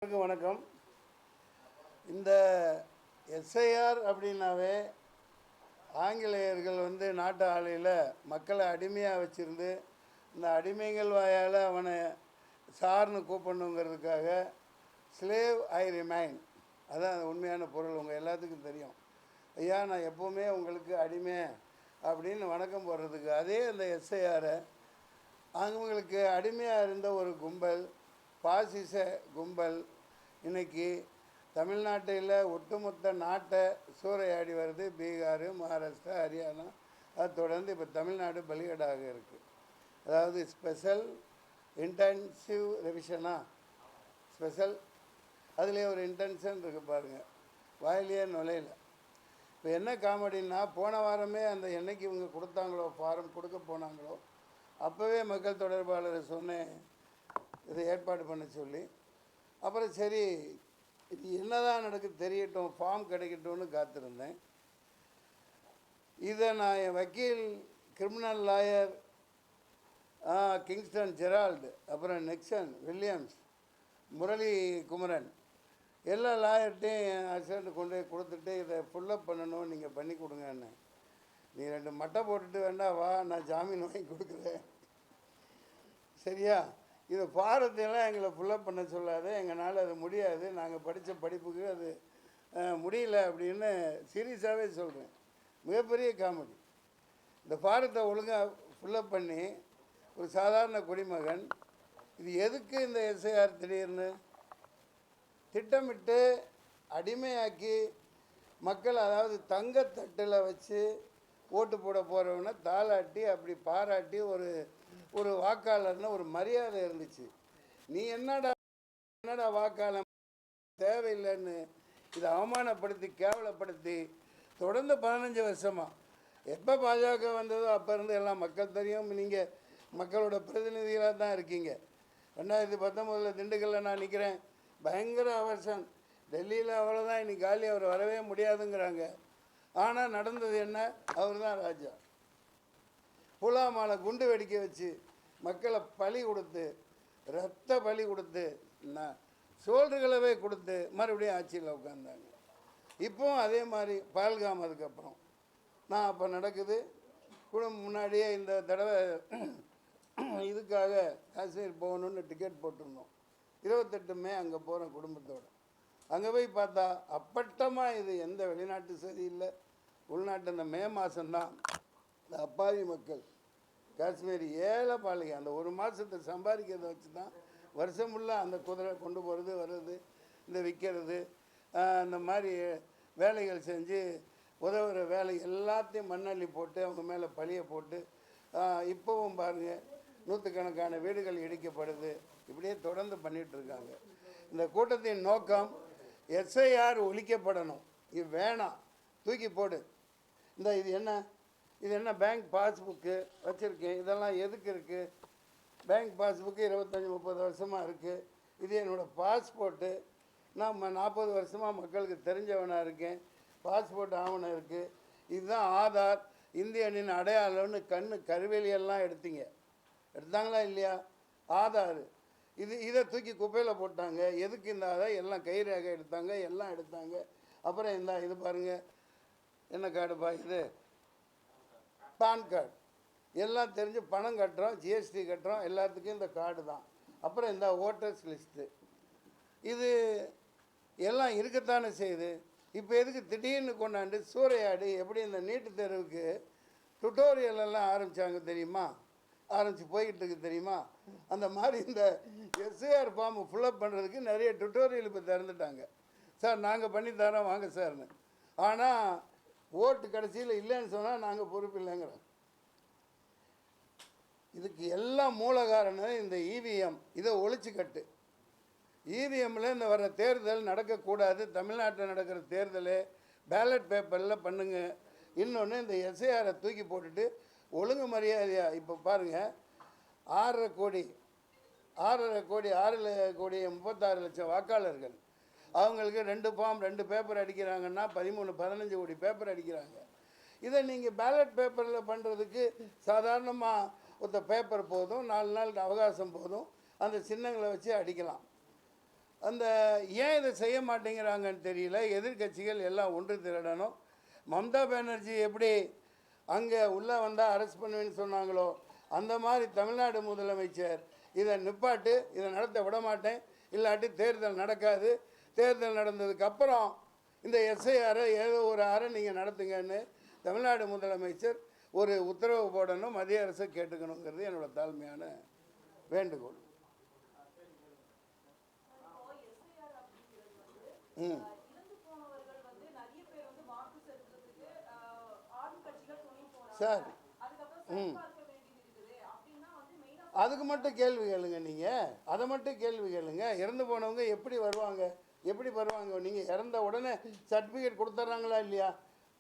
வணக்கம். இந்த எஸ்ஐஆர் அப்படின்னாவே ஆங்கிலேயர்கள் நாட்டு ஆலையில் மக்களை அடிமையாக வச்சுருந்து இந்த அடிமைகள் வாயால் அவனை சார்னு கூப்பிடணுங்கிறதுக்காக ஸ்லேவ் ஐ ரிமைன், அதான் உண்மையான பொருள். உங்கள் எல்லாத்துக்கும் தெரியும். ஐயா, நான் எப்போவுமே உங்களுக்கு அடிமை அப்படின்னு வணக்கம் போடுறதுக்கு அதே அந்த எஸ்ஐஆரை அவங்களுக்கு அடிமையாக இருந்த ஒரு கும்பல், பாசிச கும்பல் இன்றைக்கி தமிழ்நாட்டில் ஒட்டுமொத்த நாட்டை சூறையாடி வருது. பீகார், மகாராஷ்டிரா, ஹரியானா, அது தொடர்ந்து இப்போ தமிழ்நாடு பலிகடாக இருக்குது. அதாவது ஸ்பெஷல் இன்டென்சிவ் ரெவிஷனா, ஸ்பெஷல் அதுலேயே ஒரு இன்டென்ஷன் இருக்குது பாருங்கள், வாயிலேயே நுழையில. இப்போ என்ன காமெடின்னா, போன வாரமே அந்த என்னைக்கு இவங்க கொடுத்தாங்களோ, ஃபாரம் கொடுக்க போனாங்களோ, அப்போவே மக்கள் தொடர்பாளரை சொன்னேன் இதை ஏற்பாடு பண்ண சொல்லி. அப்புறம் சரி இது என்னதான் நடக்குது தெரியட்டும், ஃபார்ம் கிடைக்கட்டும்னு காத்திருந்தேன். இதை நான் என் வக்கீல், கிரிமினல் லாயர் கிங்ஸ்டன் ஜெரால்டு, அப்புறம் நிக்சன் வில்லியம்ஸ், முரளி குமரன், எல்லா லாயர்ட்டையும் என் அசிஸ்டண்ட்டு கொண்டு போய் கொடுத்துட்டு இதை ஃபுல்லப் பண்ணணும், நீங்கள் பண்ணி கொடுங்கன்னு. நீ 2 மட்டை போட்டுட்டு வேண்டாம் வா, நான் ஜாமீன் வாங்கி கொடுக்குறேன், சரியா? இது பாரத்தையெல்லாம் எங்களை ஃபுல்லப் பண்ண சொல்லாத, எங்களால் அது முடியாது, நாங்கள் படித்த படிப்புக்கு அது முடியல அப்படின்னு சீரியஸாகவே சொல்கிறேன். மிகப்பெரிய காமெடி. இந்த பாரத்தை ஒழுங்காக ஃபுல்லப் பண்ணி ஒரு சாதாரண குடிமகன், இது எதுக்கு இந்த எஸ்ஐஆர் திடீர்னு திட்டமிட்டு அடிமையாக்கி மக்கள், அதாவது தங்கத்தட்டில் வச்சு ஓட்டு போட போகிறவனை தாளாட்டி அப்படி பாராட்டி ஒரு வாக்காளர்னு ஒரு மரியாதை இருந்துச்சு. நீ என்னடா வாக்காளர் தேவையில்லைன்னு இதை அவமானப்படுத்தி கேவலப்படுத்தி தொடர்ந்து 15 வருஷமாக, எப்போ பாஜக வந்ததோ அப்போ இருந்து எல்லாம் மக்கள் தெரியும். நீங்கள் மக்களோட பிரதிநிதிகளாக தான் இருக்கீங்க. 2019 திண்டுக்கல்லில் நான் நிற்கிறேன், பயங்கர அவர்ஷன், டெல்லியில் அவ்வளோதான், இன்னைக்கு காலி, அவர் வரவே முடியாதுங்கிறாங்க. ஆனால் நடந்தது என்ன? அவர் தான் ராஜா. புலாமாலை குண்டு வெடிக்க வச்சு மக்களை பலி கொடுத்து, ரத்த பலி கொடுத்து, சோல்டுகளவே கொடுத்து மறுபடியும் ஆட்சியில் உட்காந்தாங்க. இப்போவும் அதே மாதிரி பால்காம். அதுக்கப்புறம் நான் அப்போ நடக்குது குடும்பம் முன்னாடியே இந்த தடவை இதுக்காக காஷ்மீர் போகணுன்னு டிக்கெட் போட்டிருந்தோம். 28 மே அங்கே போகிறோம் குடும்பத்தோடு. அங்கே போய் பார்த்தா அப்பட்டமாக இது எந்த வெளிநாட்டு சரி இல்லை, உள்நாட்டு. அந்த மே மாதம்தான் இந்த அப்பாவி மக்கள் காஷ்மீர் ஏழை பாலிகை அந்த ஒரு மாதத்தை சம்பாதிக்கிறத வச்சு தான் வருஷம் ஃபுல்லாக அந்த குதிரை கொண்டு போகிறது வர்றது, இந்த விற்கிறது, இந்த மாதிரி வேலைகள் செஞ்சு உதவுற வேலை எல்லாத்தையும் மண்ணள்ளி போட்டு அவங்க மேலே பழியை போட்டு இப்போவும் பாருங்கள் நூற்றுக்கணக்கான வீடுகள் இடிக்கப்படுது. இப்படியே தொடர்ந்து பண்ணிகிட்ருக்காங்க. இந்த கூட்டத்தின் நோக்கம் எஸ்ஐஆர் ஒழிக்கப்படணும். இது வேணாம், தூக்கி போடு. இது என்ன பேங்க் பாஸ்புக்கு வச்சுருக்கேன், இதெல்லாம் எதுக்கு இருக்குது? பேங்க் பாஸ்புக்கு 25-30 வருஷமாக இருக்குது. இது என்னோடய பாஸ்போர்ட்டு, நான் 40 வருஷமாக மக்களுக்கு தெரிஞ்சவனாக இருக்கேன், பாஸ்போர்ட் ஆவணம் இருக்குது. இதுதான் ஆதார், இந்தியனின் அடையாளம்னு கருவேலியெல்லாம் எடுத்தாங்களா இல்லையா? ஆதார் இதை தூக்கி குப்பையில் போட்டாங்க. எதுக்கு இந்த ஆதார்? எல்லாம் கைரேகை எடுத்தாங்க, எல்லாம் எடுத்தாங்க. அப்புறம் இது பாருங்கள், என்ன கார்டுப்பா இது? PAN card. எல்லாம் தெரிஞ்சு பணம் கட்டுறோம், ஜிஎஸ்டி கட்டுறோம், எல்லாத்துக்கும் இந்த கார்டு தான். அப்புறம் இந்த ஓட்டர்ஸ் லிஸ்ட்டு, இது எல்லாம் இருக்கத்தானே செய்யுது. இப்போ எதுக்கு திடீர்னு கொண்டாண்டு சூறையாடி? எப்படி இந்த நீட்டு தேர்வுக்கு டுட்டோரியல் எல்லாம் ஆரம்பித்தாங்க தெரியுமா? ஆரம்பித்து போய்கிட்டு இருக்கு தெரியுமா? அந்த மாதிரி இந்த எஸ்ஐஆர் ஃபார்மை ஃபுல்லப் பண்ணுறதுக்கு நிறைய டுட்டோரியல் இப்போ திறந்துட்டாங்க. சார் நாங்கள் பண்ணி தரோம் வாங்க சார்னு. ஆனால் ஓட்டு கடைசியில் இல்லைன்னு சொன்னால் நாங்கள் பொறுப்பு இல்லைங்கிறோம். இதுக்கு எல்லாம் மூல காரணம் இந்த இவிஎம். இதை ஒழிச்சு கட்டு. இவிஎம்மில் இந்த வர தேர்தல் நடக்கக்கூடாது. தமிழ்நாட்டில் நடக்கிற தேர்தல் பேலட் பேப்பரில் பண்ணுங்க. இன்னொன்று, இந்த எஸ்ஐஆரை தூக்கி போட்டுட்டு ஒழுங்கு மரியாதையாக இப்போ பாருங்கள், 6 கோடி 36 லட்சம் வாக்காளர்கள், அவங்களுக்கு 2 ஃபார்ம் 2 பேப்பர் அடிக்கிறாங்கன்னா 13-15 கோடி பேப்பர் அடிக்கிறாங்க. இதை நீங்கள் பேலட் பேப்பரில் பண்ணுறதுக்கு சாதாரணமாக ஒருத்த பேப்பர் போதும், 4 நாள் அவகாசம் போதும், அந்த சின்னங்களை வச்சு அடிக்கலாம். அந்த ஏன் இதை செய்ய மாட்டேங்கிறாங்கன்னு தெரியல. எதிர்கட்சிகள் எல்லாம் ஒன்று திரடணும். மம்தா பானர்ஜி எப்படி அங்கே உள்ளே வந்தால் அரெஸ்ட் பண்ணுவேன்னு சொன்னாங்களோ அந்த மாதிரி தமிழ்நாடு முதலமைச்சர் இதை நிப்பாட்டு, இதை நடத்த விட மாட்டேன், இல்லாட்டி தேர்தல் நடக்காது, தேர்தல் நடந்ததுக்கப்புறம் இந்த எஸ்ஐஆரை ஏதோ ஒரு ஆரை நீங்கள் நடத்துங்கன்னு தமிழ்நாடு முதலமைச்சர் ஒரு உத்தரவு போடணும், மத்திய அரசு கேட்டுக்கணுங்கிறது என்னோடய தாழ்மையான வேண்டுகோள். சார் அதுக்கு மட்டும் கேள்வி கேளுங்க. நீங்கள் அதை மட்டும் கேள்வி கேளுங்க. இறந்து போனவங்க எப்படி வருவாங்க, எப்படி வருவாங்க? நீங்கள் இறந்த உடனே சர்டிஃபிகேட் கொடுத்துட்றாங்களா இல்லையா?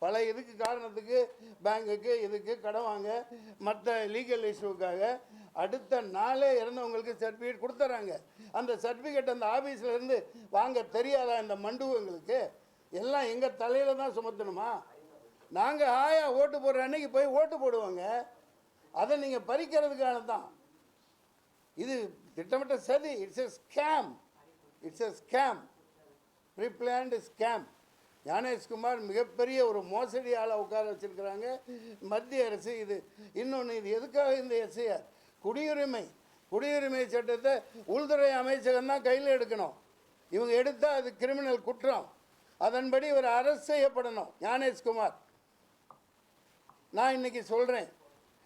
பல இதுக்கு காரணத்துக்கு பேங்குக்கு இதுக்கு கடன் வாங்க மற்ற லீகல் இஷ்யூக்காக அடுத்த நாளே இறந்தவங்களுக்கு சர்டிஃபிகேட் கொடுத்துட்றாங்க. அந்த சர்டிஃபிகேட் அந்த ஆஃபீஸ்லேருந்து வாங்க தெரியாதா இந்த மண்டுவங்களுக்கு? எல்லாம் எங்கள் தலையில் தான் சுமத்தணுமா? நாங்கள் ஆயா ஓட்டு போடுற அன்னைக்கு போய் ஓட்டு போடுவோங்க. அதை நீங்கள் பறிக்கிறதுக்கான தான் இது திட்டமிட்ட சதி. It's a scam, it's a scam, preplanned scam. Gyanesh Kumar மிகப்பெரிய ஒரு மோசடியால் உட்கார வச்சுருக்கிறாங்க மத்திய அரசு. இது இன்னொன்று, இது எதுக்காக இந்த எஸ்ஐஆர்? குடியுரிமை சட்டத்தை உள்துறை அமைச்சகம் தான் கையில் எடுக்கணும். இவங்க எடுத்தால் அது கிரிமினல் குற்றம். அதன்படி ஒரு அரசு செய்யப்படணும். ஞானேஷ்குமார், நான் இன்னைக்கு சொல்கிறேன்,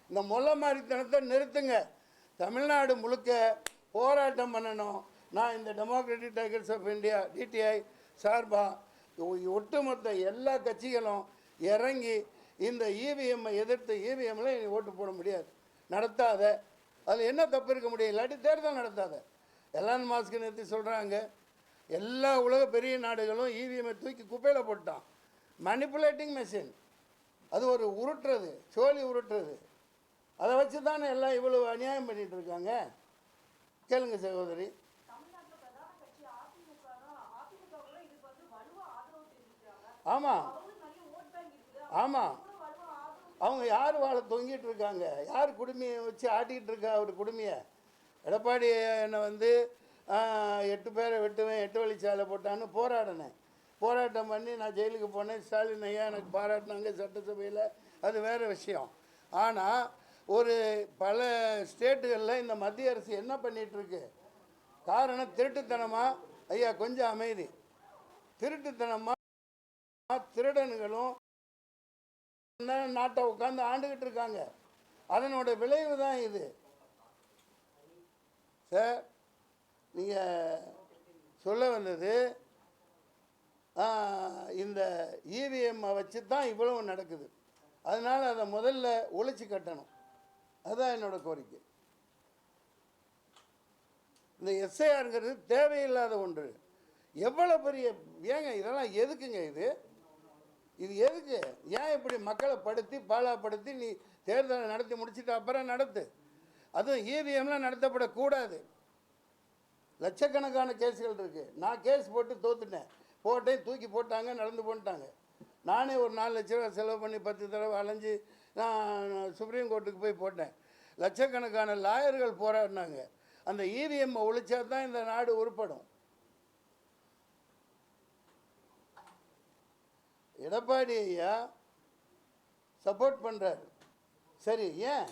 இந்த மொல்ல மாதிரித்தனத்தை நிறுத்துங்க. தமிழ்நாடு முழுக்க போராட்டம் பண்ணணும். நான் இந்த democratic tigers of India DTI சார்பாக ஒட்டுமொத்த எல்லா கட்சிகளும் இறங்கி இந்த இவிஎம்மை எதிர்த்து, இவிஎம்மில் நீ ஓட்டு போட முடியாது, நடத்தாத. அதில் என்ன தப்பு இருக்க முடியும்? இல்லாட்டி தேர்தல் நடத்தாத. எலான் மாஸ்க்கு நிறுத்தி சொல்கிறாங்க, எல்லா உலக பெரிய நாடுகளும் இவிஎம்மை தூக்கி குப்பையில் போட்டான். மேனிப்புலேட்டிங் மெஷின், அது ஒரு உருட்டுறது, சோழி உருட்டுறது. அதை வச்சு தானே எல்லாம் இவ்வளவு அநியாயம் பண்ணிகிட்டு இருக்காங்க. கேளுங்க சகோதரி. ஆமாம் ஆமாம், அவங்க யார் வாழை தொங்கிட்டு இருக்காங்க? யார் குடுமையை வச்சு ஆட்டிக்கிட்டு இருக்கா? அவர் குடுமையை எடப்பாடி என்னை 8 பேரை வெட்டுவேன், 8 வழிச்சாலை போட்டான்னு போராட்டம் பண்ணி நான் ஜெயிலுக்கு போனேன். ஸ்டாலின் ஐயா எனக்கு பாராட்டினாங்க சட்டசபையில், அது வேறு விஷயம். ஆனால் ஒரு பல ஸ்டேட்டுகளில் இந்த மத்திய அரசு என்ன பண்ணிகிட்ருக்கு? காரணம் திருட்டுத்தனமாக, ஐயா கொஞ்சம் அமைதி, திருட்டுத்தனமாக திருடனுங்களும் நாட்டை உட்காந்து ஆண்டுகிட்டு இருக்காங்க. அதனோட விளைவு தான் இது. சார், நீங்கள் சொல்ல வந்தது இந்த இவிஎம்மை வச்சு தான் இவ்வளவு நடக்குது. அதனால் அதை முதல்ல ஒழிச்சு கட்டணும். அதுதான் என்னோட கோரிக்கை. இந்த எஸ்ஐஆருங்கிறது தேவையில்லாத ஒன்று. எவ்வளோ பெரிய ஏங்க இதெல்லாம் எதுக்குங்க? இது எதுக்கு? ஏன் இப்படி மக்களை படுத்தி பாலாப்படுத்தி நீ தேர்தலை நடத்தி முடிச்சுட்டு அப்புறம் நடத்து. அதுவும் இவிஎம்லாம் நடத்தப்படக்கூடாது. லட்சக்கணக்கான கேஸுகள் இருக்குது. நான் கேஸ் போட்டு தோத்துட்டேன், தூக்கி போட்டாங்க, நடந்து போட்டாங்க. நானே ஒரு 4 லட்ச ரூபா செலவு பண்ணி 10 தடவை அலைஞ்சு நான் சுப்ரீம் கோர்ட்டுக்கு போய் போட்டேன். லட்சக்கணக்கான லாயர்கள் போராடினாங்க. அந்த இவிஎம்மை ஒழிச்சா தான் இந்த நாடு உருப்படும். எடப்பாடி ஐயா சப்போர்ட் பண்ணுறாரு, சரி. ஏன்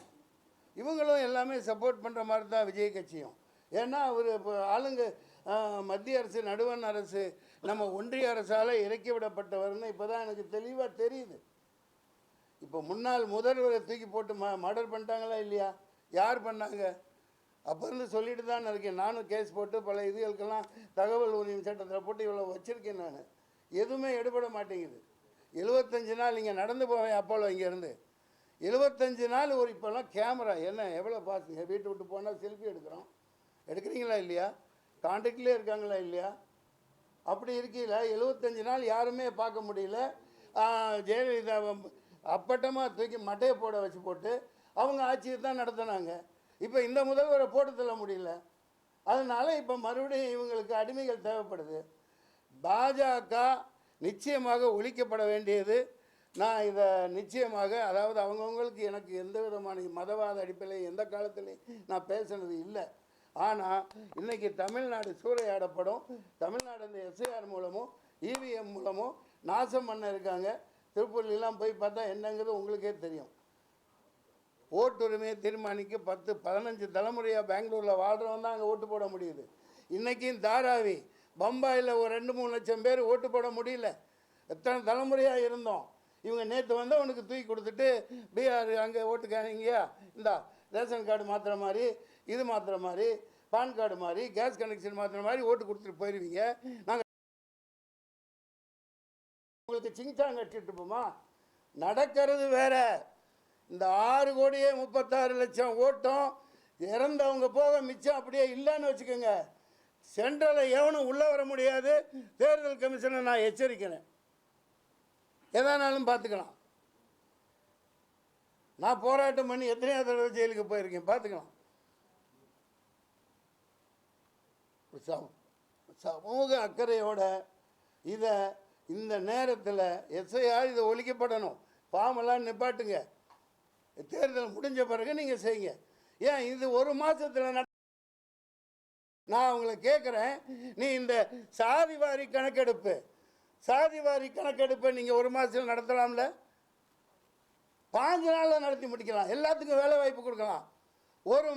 இவங்களும் எல்லாமே சப்போர்ட் பண்ணுற மாதிரி தான் விஜய் கட்சியும். ஏன்னா அவர் இப்போ ஆளுங்க மத்திய அரசு, நடுவண் அரசு, நம்ம ஒன்றிய அரசால் இறக்கி விடப்பட்டவர்னு இப்போ தான் எனக்கு தெளிவாக தெரியுது. இப்போ முன்னாள் முதல்வரை தூக்கி போட்டு மர்டர் பண்ணிட்டாங்களா இல்லையா? யார் பண்ணாங்க? அப்போ இருந்து சொல்லிட்டு தான் இருக்கேன். நானும் கேஸ் போட்டு பல இதுகளுக்கெல்லாம் தகவல் உரிமை சட்டத்தில் போட்டு இவ்வளோ வச்சுருக்கேன். நான் எதுவுமே எடுபட மாட்டேங்குது. 75 நாள் இங்கே நடந்து போவேன் அப்போல இங்கேருந்து 75 நாள் ஒரு இப்போல்லாம் கேமரா என்ன எவ்வளோ பார்த்துங்க. வீட்டை விட்டு போனால் செல்ஃபி எடுக்கிறீங்களா இல்லையா? கான்டாக்ட்லேயே இருக்காங்களா இல்லையா? அப்படி இருக்கையில் 75 நாள் யாருமே பார்க்க முடியல. ஜெயலலிதா அப்பட்டமாக தூக்கி மட்டையை போட்டு அவங்க ஆட்சியை தான் நடத்தினாங்க. இப்போ இந்த முதல்வரை போட்டு தள்ள முடியல. அதனால் இப்போ மறுபடியும் இவங்களுக்கு அடிமைகள் தேவைப்படுது. பாஜக நிச்சயமாக ஒழிக்கப்பட வேண்டியது. நான் இதை நிச்சயமாக, அதாவது அவங்கவுங்களுக்கு எனக்கு எந்த விதமான மதவாத அடிப்படையில் எந்த காலத்துலேயும் நான் பேசுனது இல்லை. ஆனால் இன்றைக்கி தமிழ்நாடு சூறையாடப்படும். தமிழ்நாடு இந்த எஸ்ஐஆர் மூலமும் இவிஎம் மூலமும் நாசம் பண்ண இருக்காங்க. திருப்பூர்லாம் போய் பார்த்தா என்னங்கிறது உங்களுக்கே தெரியும். ஓட்டுரிமையை தீர்மானிக்க 10-15 தலைமுறையாக பெங்களூரில் வாழ்கிறவன் தான் அங்கே ஓட்டு போட முடியுது. இன்றைக்கும் தாராவி பம்பாயில் ஒரு 2-3 லட்சம் பேர் ஓட்டு போட முடியல. எத்தனை தலைமுறையாக இருந்தோம். இவங்க நேற்று வந்து அவனுக்கு தூக்கி கொடுத்துட்டு பீகார் அங்கே ஓட்டுக்காரங்கயா இந்தா ரேஷன் கார்டு மாற்றுற மாதிரி, இது மாற்றுற மாதிரி, பான் கார்டு மாதிரி, கேஸ் கனெக்ஷன் மாற்றுற மாதிரி ஓட்டு கொடுத்துட்டு போயிடுவீங்க. நாங்கள் உங்களுக்கு சிங்சாங் கட்டிட்டு இருப்போமா? நடக்கிறது வேற. இந்த 6,36,00,000 ஓட்டம் இறந்தவங்க போக மிச்சம் அப்படியே இல்லைன்னு வச்சுக்கோங்க. சென்ட்ரலில் எவனும் உள்ளே வர முடியாது. தேர்தல் கமிஷனை நான் எச்சரிக்கிறேன். எதானாலும் பார்த்துக்கலாம். நான் போராட்டம் பண்ணி எத்தனையோ தடவை ஜெயிலுக்கு போயிருக்கேன், பார்த்துக்கலாம். சமூக அக்கறையோட இதை இந்த நேரத்தில் எஸ்ஐஆர் இதை ஒழிக்கப்படணும். ஃபார்மெல்லாம் நிப்பாட்டுங்க. தேர்தல் முடிஞ்ச பிறகு நீங்கள் செய்யுங்க. ஏன் இது ஒரு மாதத்தில் நான் உங்களை கேட்குறேன். நீ இந்த சாதிவாரி கணக்கெடுப்பை நீங்கள் ஒரு மாதத்தில் நடத்தலாம்ல? 5 நாளில் நடத்தி முடிக்கலாம். எல்லாத்துக்கும் வேலை வாய்ப்பு கொடுக்கலாம். ஒரு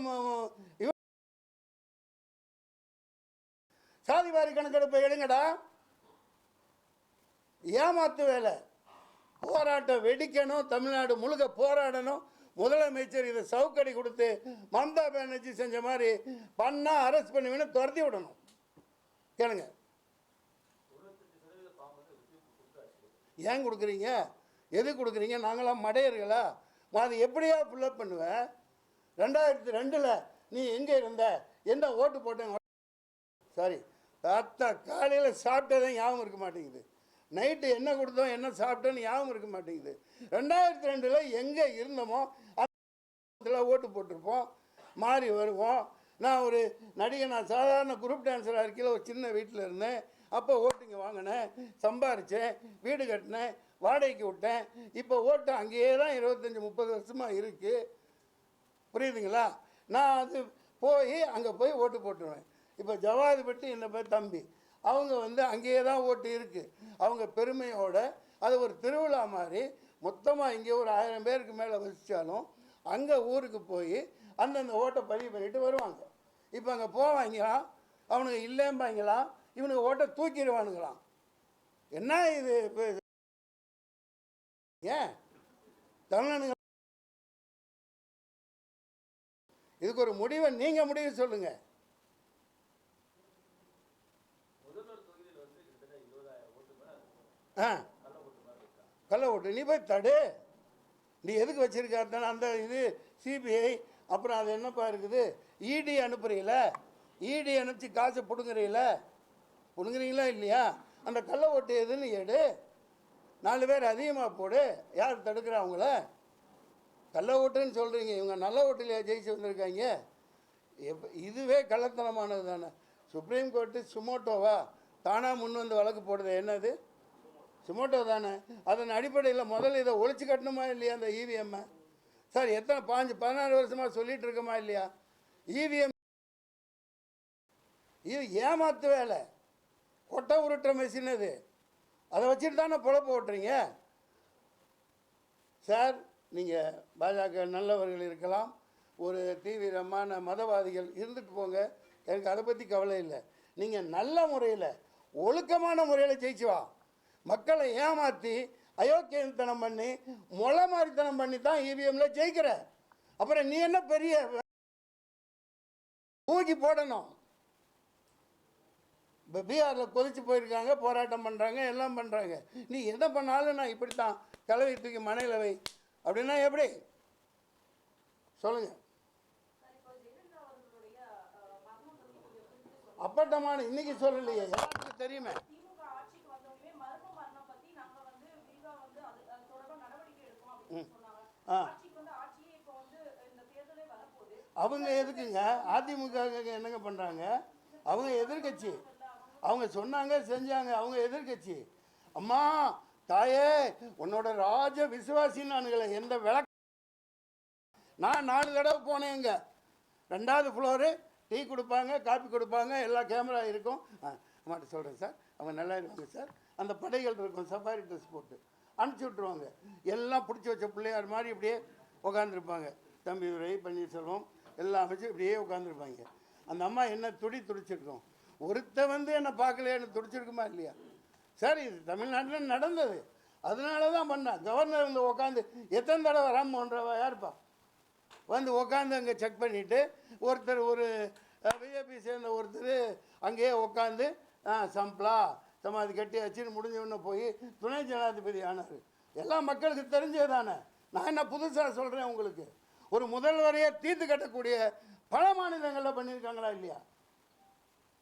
சாதிவாரி கணக்கெடுப்பை எடுங்கடா. ஏமாத்து வேலை. போராட்டம் வெடிக்கணும். தமிழ்நாடு முழுக்க போராடணும். முதலமைச்சர் இதை சவுக்கடி கொடுத்து மம்தா பானர்ஜி செஞ்ச மாதிரி பண்ணால் அரெஸ்ட் பண்ணுவீன்னு துரத்தி விடணும். கேளுங்க. ஏன் கொடுக்குறீங்க? எது கொடுக்குறீங்க? நாங்களாம் மடையர்களா? அது எப்படியா ஃபுல்லப் பண்ணுவேன்? 2002 நீ எங்கே இருந்த? என்ன ஓட்டு போட்டேன்? சாரி, காலையில் சாப்பிட்டதே ஞாபகம் இருக்க மாட்டேங்குது. நைட்டு என்ன கொடுத்தோம், என்ன சாப்பிட்டோன்னு ஞாபகம் இருக்க மாட்டேங்குது. 2002 எங்கே இருந்தோமோ அதில் ஓட்டு போட்டிருப்போம். மாறி வருவோம். நான் ஒரு நடிகை, நான் சாதாரண குரூப் டான்ஸராக இருக்கையில் ஒரு சின்ன வீட்டில் இருந்தேன். அப்போ ஓட்டுங்க வாங்கினேன், சம்பாரித்தேன், வீடு கட்டினேன், வாடகைக்கு விட்டேன். இப்போ ஓட்டு அங்கேயே தான் 25-30 வருஷமாக இருக்குது. புரியுதுங்களா? நான் அது போய் அங்கே போய் ஓட்டு போட்டுருவேன். இப்போ ஜவாதிபட்டி என்ன பேர் தம்பி, அவங்க வந்து அங்கேயே தான் ஓட்டு இருக்குது. அவங்க பெருமையோடு அது ஒரு திருவிழா மாதிரி மொத்தமாக இங்கே ஒரு 1000 பேருக்கு மேலே வசித்தாலும் அங்கே ஊருக்கு போய் அந்தந்த ஓட்டை பதிவு பண்ணிட்டு வருவாங்க. இப்போ அங்கே போவாங்களாம், அவனுக்கு இல்லைம்பாங்களாம், இவனுக்கு ஓட்டை தூக்கிடுவானுங்களாம். என்ன இது? ஏன் தமிழனுங்க இதுக்கு ஒரு முடிவை நீங்கள் முடிவு சொல்லுங்கள். கள்ள ஓட்டு நீ போய் தடு. நீ எதுக்கு வச்சிருக்காருத்தானே அந்த இது சிபிஐ, அப்புறம் அது என்னப்பா இருக்குது, இடி அனுப்புறீங்கள, இடி அனுப்பிச்சு காசை பிடுங்குறீங்களா இல்லையா? அந்த கள்ள ஓட்டு எதுன்னு எடு. 4 பேர் அதிகமாக போடு. யார் தடுக்கிறா அவங்கள? கள்ள ஓட்டுன்னு சொல்கிறீங்க. இவங்க நல்ல ஓட்டில் ஜெயிச்சு வந்திருக்காங்க. இதுவே கள்ளத்தனமானது தானே. சுப்ரீம் கோர்ட்டு சுமோட்டோவா தானாக முன் வந்து வழக்கு போடுறது என்னது? சுமோட்டோ தானே. அதன் அடிப்படையில் முதல்ல இதை ஒழிச்சு கட்டணுமா இல்லையா? அந்த இவிஎம்மை சார் எத்தனை 15-16 வருஷமாக சொல்லிட்டு இருக்கோமா இல்லையா? இவிஎம் இது ஏமாத்து வேலை, கொட்டை உருட்டுற மெஷின் அது. அதை வச்சுட்டு தானே பொழப்பு ஓட்டுறீங்க சார். நீங்கள் பாஜக நல்லவர்கள் இருக்கலாம், ஒரு தீவிரமான மதவாதிகள் இருந்துட்டு போங்க, எனக்கு அதை பற்றி கவலை இல்லை. நீங்கள் நல்ல முறையில் ஒழுக்கமான முறையில் ஜெயிச்சு வா. மக்களை ஏமாற்றி அயோக்கியத்தனம் பண்ணி மொளை மாதிரித்தனம் பண்ணி தான் இவிஎம்ல ஜெயிக்கிற. அப்புறம் நீ என்ன பெரிய தூக்கி போடணும். இப்போ பீகாரில் கொதிச்சு போயிருக்காங்க, போராட்டம் பண்ணுறாங்க, எல்லாம் பண்ணுறாங்க. நீ எதை பண்ணாலும் நான் இப்படித்தான் கலவை தூக்கி மனையில் வை அப்படின்னா எப்படி சொல்லுங்க? அப்பட்டமான இன்னைக்கு சொல்லலையே, எல்லாத்துக்கும் தெரியுமே. அவங்க எதுக்குங்க? அதிமுக என்னங்க பண்ணுறாங்க? அவங்க எதிர்கட்சி. அவங்க சொன்னாங்க, செஞ்சாங்க. அவங்க எதிர்கட்சி. அம்மா தாயே, உன்னோட ராஜ விசுவாசின்னு நானுங்களே. எந்த விளக்க நான் 4 தடவை போனேங்க. 2வது ஃப்ளோரு டீ கொடுப்பாங்க, காப்பி கொடுப்பாங்க, எல்லா கேமரா இருக்கும். அம்மாட்ட சொல்கிறேன் சார், அவங்க நல்லா இருப்பாங்க சார். அந்த படைகள் இருக்கும், சஃபாரி ட்ரெஸ் போட்டு அனுப்பிச்சி விட்ருவாங்க. எல்லாம் பிடிச்சி வச்ச பிள்ளையார் மாதிரி இப்படியே உட்காந்துருப்பாங்க. தம்பி துரை, பன்னீர்செல்வம் எல்லாம் அமைச்சு இப்படியே உட்காந்துருப்பாங்க. அந்த அம்மா என்ன துடிச்சிருக்கோம். ஒருத்த வந்து என்னை பார்க்கலையான்னு துடிச்சிருக்குமா இல்லையா சார்? இது தமிழ்நாட்டில் நடந்தது. அதனால தான் பண்ணேன். கவர்னர் வந்து உட்காந்து எத்தனை தடவை ராம்மோகன் யாருப்பா வந்து உட்காந்து அங்கே செக் பண்ணிவிட்டு ஒருத்தர் ஒரு பிஜேபி சேர்ந்த ஒருத்தர் அங்கேயே உட்காந்து சம்பளா சமாதி கட்டி வச்சுன்னு முடிஞ்சவொன்னே போய் துணை ஜனாதிபதி ஆனார். எல்லாம் மக்களுக்கு தெரிஞ்சது தானே. நான் என்ன புதுசாக சொல்கிறேன் உங்களுக்கு? ஒரு முதல்வரையே தீர்த்து கட்டக்கூடிய பல மாநிலங்களில் பண்ணியிருக்காங்களா இல்லையா?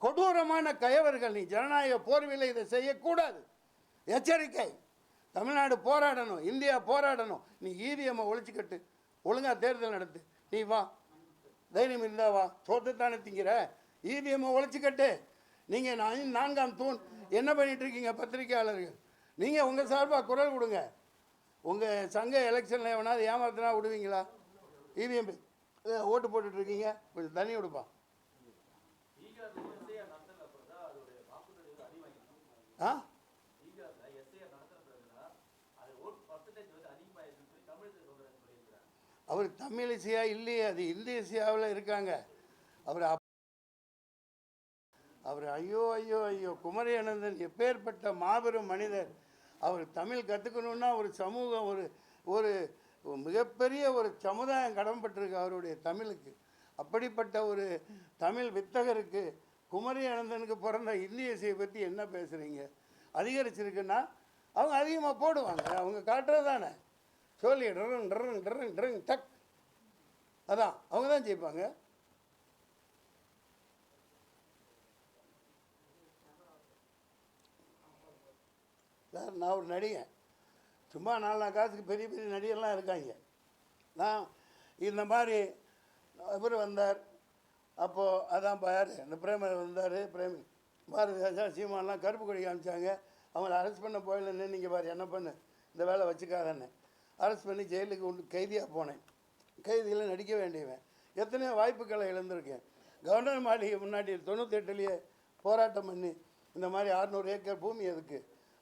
கொடூரமான கயவர்கள். நீ ஜனநாயக போர்விலை இதை செய்யக்கூடாது. எச்சரிக்கை. தமிழ்நாடு போராடணும், இந்தியா போராடணும். நீ இவிஎம்மை ஒழிச்சுக்கட்டு, ஒழுங்காக தேர்தல் நடத்து. நீ வா, தைரியம் இருந்தா வா. தோட்டத்தானே திங்கிற, இவிஎம்மை ஒழிச்சுக்கட்டு. நீங்கள் 4ஆம் தூண் என்ன பண்ணிட்டு இருக்கீங்க பத்திரிகையாளர்கள்? நீங்கள் உங்கள் சார்பாக குரல் கொடுங்க. உங்கள் சங்க எலெக்ஷனில் எவனாவது ஏமாத்தினா விடுவீங்களா? இவிஎம் ஓட்டு போட்டுட்ருக்கீங்க, கொஞ்சம் தண்ணி விடுப்பா. ஆ அவர் தமிழிசையா இல்லையே, அது இந்தியசியாவில் இருக்காங்க. அவர் ஐயோ ஐயோ ஐயோ, குமரி அனந்தன் எப்பேற்பட்ட மாபெரும் மனிதர். அவர் தமிழ் கற்றுக்கணுன்னா ஒரு சமூகம், ஒரு மிகப்பெரிய ஒரு சமுதாயம் கடன்பட்டிருக்கு அவருடைய தமிழுக்கு. அப்படிப்பட்ட ஒரு தமிழ் வித்தகருக்கு, குமரி அனந்தனுக்கு பிறந்த இந்திய இசையை பற்றி என்ன பேசுகிறீங்க? அதிகரிச்சிருக்குன்னா அவங்க அதிகமாக போடுவாங்க, அவங்க காட்டுறது தானே. சொல்லி ட்ரங் ட்ரங் ட்ரங் ட்ரங் டக், அதான் அவங்க தான் ஜெயிப்பாங்க. சார், நான் ஒரு நடிகன். சும்மா 4 காசுக்கு பெரிய பெரிய நடிகர்லாம் இருக்காங்க. நான் இந்த மாதிரி இவர் வந்தார், அப்போது அதான் யார் இந்த பிரேமர் வந்தார், பிரேமி பாரதி ராஜா சீமானெலாம் கருப்பு கொடி காமிச்சாங்க. அவங்கள அரெஸ்ட் பண்ண போயிடலன்னு நீங்கள் பாரு என்ன பண்ணு, இந்த வேலை வச்சுக்காதன்னு அரெஸ்ட் பண்ணி ஜெயிலுக்கு கைதியாக போனேன். கைதியில் நடிக்க வேண்டியவன். எத்தனையோ வாய்ப்புகளை இழந்திருக்கேன். கவர்னர் மாளிகை முன்னாடி 98லேயே போராட்டம் பண்ணி இந்த மாதிரி 600 ஏக்கர் பூமி எதுக்கு,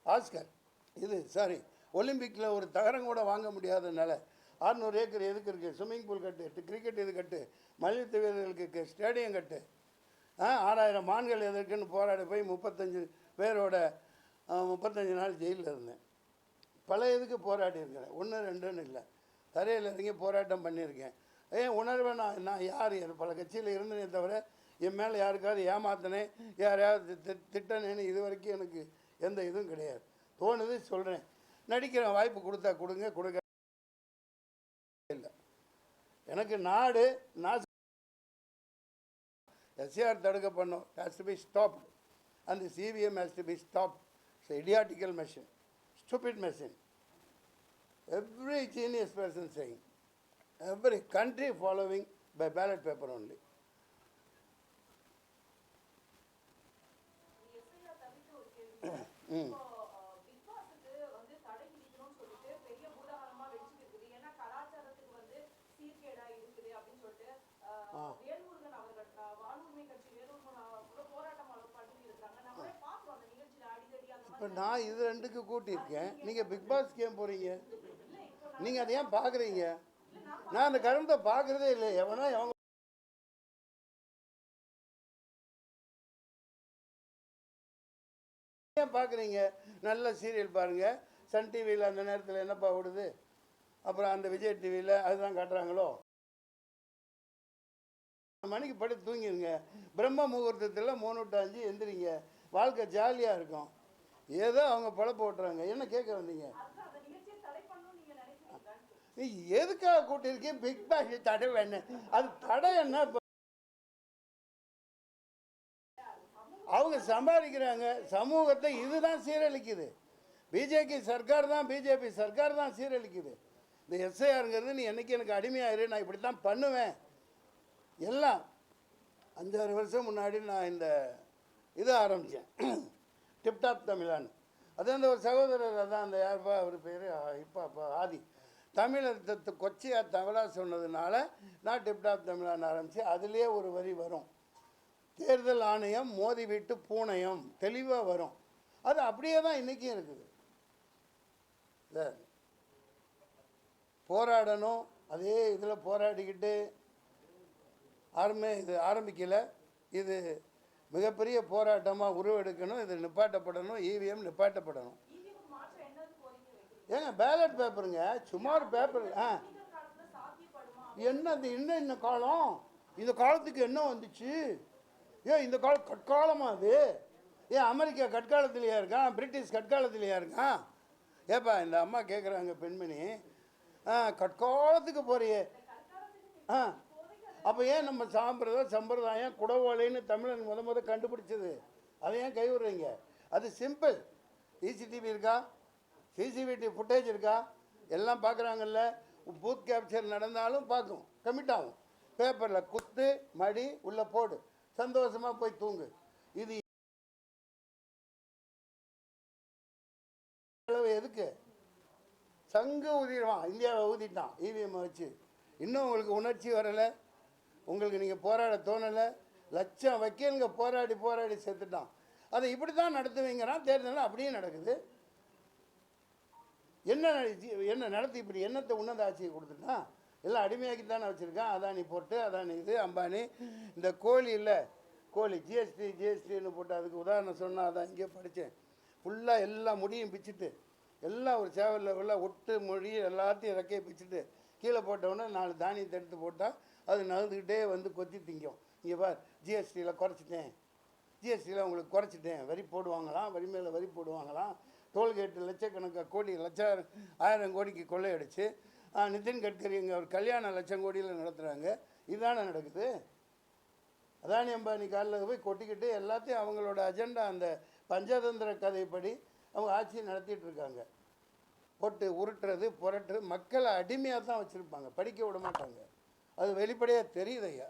ஆஸ்கர் இது சாரி ஒலிம்பிக்கில் ஒரு தகரம் கூட வாங்க முடியாதனால 600 ஏக்கர் எதுக்கு இருக்குது, ஸ்விம்மிங் பூல் கட்டு, கிரிக்கெட் இது கட்டு, மல்யுத்த வீரர்களுக்கு ஸ்டேடியம் கட்டு, 6000 மான்கள் எதற்குன்னு போராடி போய் 35 பேரோட 35 நாள் ஜெயிலில் இருந்தேன். பல இதுக்கு போராடி இருக்கிறேன், 1 2ன்னு இல்லை. தரையில் இறங்கி போராட்டம் பண்ணியிருக்கேன். உணர்வை நான் யார் பல கட்சியில் இருந்தேனே தவிர என் மேலே யாருக்காவது ஏமாத்தினேன், யாரையாவது திட்டனேன்னு இது வரைக்கும் எனக்கு எந்த இதுவும் கிடையாது. தோணுது சொல்கிறேன், நடிக்கிறேன். வாய்ப்பு கொடுத்தா கொடுங்க, கொடுக்க இல்லை. எனக்கு நாடு நான் எஸ்ஆர் தடுக்க பண்ணோம். Has to be stopped and the CVM has to be stopped. It's இடியாட்டிக்கல் machine, stupid machine. Every genius person saying, every country following by ballot paper only. இப்போ நான் இது 2க்கு கூட்டியிருக்கேன். நீங்கள் பிக் பாஸ் கேம் போகிறீங்க, நீங்கள் அதை ஏன் பார்க்குறீங்க? நான் அந்த கருத்தை பார்க்குறதே இல்லை. எவனா அவங்க ஏன் பார்க்குறீங்க? நல்ல சீரியல் பாருங்கள். சன் டிவியில் அந்த நேரத்தில் என்னப்பா ஓடுது, அப்புறம் அந்த விஜய் டிவியில் அதுதான் காட்டுறாங்களோ. மணிக்கு படுத்து தூங்கிடுங்க. பிரம்ம முகூர்த்தத்தில் 3 to 5 எந்திரிங்க. வாழ்க்கை ஜாலியாக இருக்கும். ஏதோ அவங்க பழப்ப ஓட்டுறாங்க. என்ன கேட்க வந்தீங்க? நீ எதுக்காக கூட்டியிருக்கீங்க? பிக் பாஸ் தடை வேணும். அது தடை என்ன? அவங்க சம்பாதிக்கிறாங்க சமூகத்தை. இதுதான் சீரழிக்குது. பிஜேபி சர்க்கார் தான் சீரழிக்குது. இந்த எஸ்ஐஆருங்கிறது நீ என்னைக்கு எனக்கு அடிமையாயிரு, நான் இப்படி தான் பண்ணுவேன். எல்லாம் 5-6 வருஷம் முன்னாடி நான் இந்த இதை ஆரம்பித்தேன், டிப்டாப் தமிழான்னு. அது அந்த ஒரு சகோதரர், அதான் அந்த யாருப்பா அவர் பேர், இப்போ ஆதி தமிழை கொச்சையாக தவறாக சொன்னதுனால நான் டிப்டாப் தமிழான்னு ஆரம்பித்து அதுலேயே ஒரு வரி வரும், தேர்தல் ஆணையம் மோதிவிட்டு பூணையம் தெளிவாக வரும். அது அப்படியே தான் இன்றைக்கும் இருக்குது. போராடணும், அதே இதில் போராடிக்கிட்டு இது ஆரம்பிக்கலை. இது மிகப்பெரிய போராட்டமாக உருவெடுக்கணும். இது நிப்பாட்டப்படணும். இவிஎம் நிப்பாட்டப்படணும். ஏங்க பேலட் பேப்பருங்க, சும்மா ஒரு பேப்பர். என்னது இன்ன காலம், இந்த காலத்துக்கு என்ன வந்துச்சு? ஏன் இந்த காலம் கற்காலமாக அது? ஏன் அமெரிக்கா கற்காலத்திலேயா இருக்கான்? பிரிட்டிஷ் கற்காலத்திலேயா இருக்கான்? ஏப்பா இந்த அம்மா கேட்குறாங்க பெண்மணி, கற்காலத்துக்கு போறியே. அப்போ ஏன் நம்ம சம்பிரதாயம் குடவோலைன்னு தமிழன் முத கண்டுபிடிச்சது, அதை ஏன் கைவிடுறீங்க? அது சிம்பிள். சிசிடிவி இருக்கா, சிசிடிவி ஃபுட்டேஜ் இருக்கா, எல்லாம் பார்க்குறாங்கல்ல. பூத் கேப்சர் நடந்தாலும் பார்க்கும், கமிட் ஆகும். பேப்பரில் குத்து மடி உள்ளே போடு, சந்தோஷமாக போய் தூங்கு. இது எதுக்கு? சங்கு ஊதிடுவான், இந்தியாவை ஊதிட்டான் இவிஎம்மை வச்சு. இன்னும் உங்களுக்கு உணர்ச்சி வரலை, உங்களுக்கு நீங்கள் போராட தோணலை. லட்சம் வக்கீலுங்க போராடி போராடி செத்துட்டான். அதை இப்படி தான் நடத்துவீங்கிறான். தேர்தல் அப்படியே நடக்குது. என்ன நடத்தி இப்படி என்னத்தை உன்னத ஆட்சியை கொடுத்துட்டான்? எல்லாம் அடிமையாக்கி தானே வச்சுருக்கான். அதானி போட்டு, அதானி இது, அம்பானி. இந்த கோழி இல்லை, கோழி ஜிஎஸ்டின்னு போட்டு அதுக்கு உதாரணம் சொன்னால் அதான் இங்கே படித்தேன். ஃபுல்லாக எல்லா முடியும் பிச்சுட்டு, எல்லாம் ஒரு சேவலில் உள்ள ஒட்டு மொழி எல்லாத்தையும் இறக்கையை பிச்சுட்டு கீழே போட்டவுடனே 4 தானியத்தை எடுத்து போட்டால் அது நகர்ந்துக்கிட்டே வந்து கொத்தி திங்கும். இங்கே பார், ஜிஎஸ்டியில் குறைச்சிட்டேன், ஜிஎஸ்டியில் உங்களுக்கு குறைச்சிட்டேன். வரி போடுவாங்களாம், வரி மேலே வரி போடுவாங்களாம். டோல்கேட்டு லட்சக்கணக்காக கோடி, லட்சம் 1000 கோடிக்கு கொள்ளையடிச்சு நிதின் கட்கரி இங்கே ஒரு கல்யாணம் லட்சம் கோடியில் நடத்துகிறாங்க. இதுதானே நடக்குது. அதானி அம்பானி காலில் போய் கொட்டிக்கிட்டு எல்லாத்தையும் அவங்களோட அஜெண்டா, அந்த பஞ்சதந்திர கதைப்படி அவங்க ஆட்சியை நடத்திட்டு இருக்காங்க. போட்டு உருட்டுறது புரட்டுறது, மக்களை அடிமையாக தான் வச்சுருப்பாங்க, படிக்க விட மாட்டாங்க. அது வெளிப்படையாக தெரியுது ஐயா.